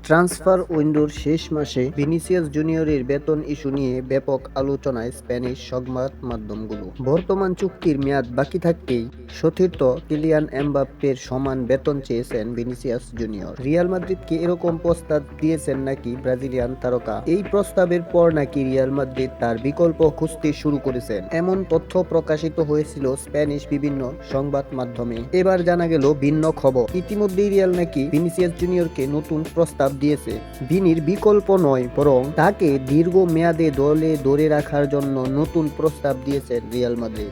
Transfer উইন্ডোর শেষ মাসে ভিনিসিয়াস জুনিয়রের বেতন ইস্যু নিয়ে ব্যাপক আলোচনায় স্প্যানিশ সংবাদ মাধ্যমগুলো। বর্তমান চুক্তির মেয়াদ বাকি থাকতেই সতীর্থ কিলিয়ান এমবাপ্পের সমান বেতন চেয়েছেন ভিনিসিয়াস জুনিয়র। রিয়াল মাদ্রিদকে এরকম প্রস্তাব দিয়েছেন নাকি ব্রাজিলিয়ান তারকা। এই প্রস্তাবের পর নাকি রিয়াল মাদ্রিদ তার বিকল্প খুঁজতে শুরু করেছেন, এমন তথ্য প্রকাশিত হয়েছিল স্প্যানিশ বিভিন্ন সংবাদ মাধ্যমে। এবার জানা গেল ভিন্ন খবর। ইতিমধ্যেই রিয়াল নাকি ভিনিসিয়াস জুনিয়রকে নতুন প্রস্তাব দিয়েছে। ভিনির বিকল্প নয়, বরং তাকে দীর্ঘ মেয়াদে দলে ধরে রাখার জন্য নতুন প্রস্তাব দিয়েছে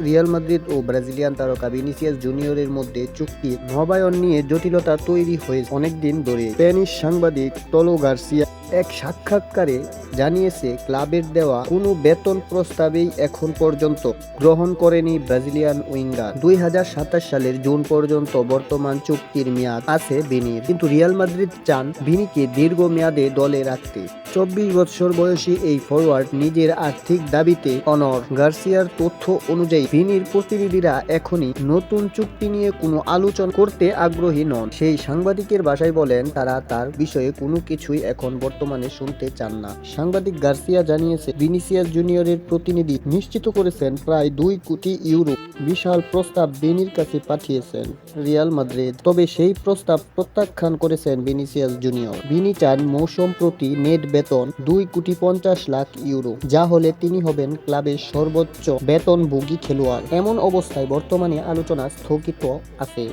রিয়াল মাদ্রিদ ও ব্রাজিলিয়ান তারকা ভিনিসিয়াস জুনিয়রের মধ্যে চুক্তি নবায়ন নিয়ে জটিলতা তৈরি হয়েছে অনেকদিন ধরে। স্প্যানিশ সাংবাদিক তোলো গার্সিয়া এক সাক্ষাৎকারে জানিয়েছে, ক্লাবের দেওয়া কোনো বেতন প্রস্তাবেই এখন পর্যন্ত গ্রহণ করেনি ব্রাজিলিয়ান উইঙ্গার। 2027 সালের জুন পর্যন্ত বর্তমান চুক্তির মেয়াদ আছে ভিনির, কিন্তু রিয়াল মাদ্রিদ চান ভিনিকে দীর্ঘ মেয়াদে দলে রাখতে। 24 বছর বয়সী এই ফরওয়ার্ড নিজের আর্থিক দাবিতে অনড়। গার্সিয়ার তথ্য অনুযায়ী ভিনির প্রতিনিধিরা এখনই নতুন চুক্তি নিয়ে কোনো আলোচনা করতে আগ্রহী নন। সেই সাংবাদিকের ভাষায় বলেন, তারা তার বিষয়ে কোনো কিছুই এখন বর্তমানে শুনতে চান না। সাংবাদিক গার্সিয়া জানিয়েছে, ভিনিসিয়াস জুনিয়রের প্রতিনিধি নিশ্চিত করেছেন প্রায় 2 কোটি ইউরো বিশাল প্রস্তাব ভিনির কাছে পাঠিয়েছেন রিয়াল মাদ্রিদ। তবে সেই প্রস্তাব প্রত্যাখ্যান করেছেন ভিনিসিয়াস জুনিয়র। ভিনি চান মৌসুম প্রতি নেট বেতন 2,50,00,000 ইউরো, যা হলে তিনি হবেন ক্লাবের সর্বোচ্চ বেতনভোগী খেলোয়াড়। এমন অবস্থায় বর্তমানে আলোচনা স্থগিত আছে।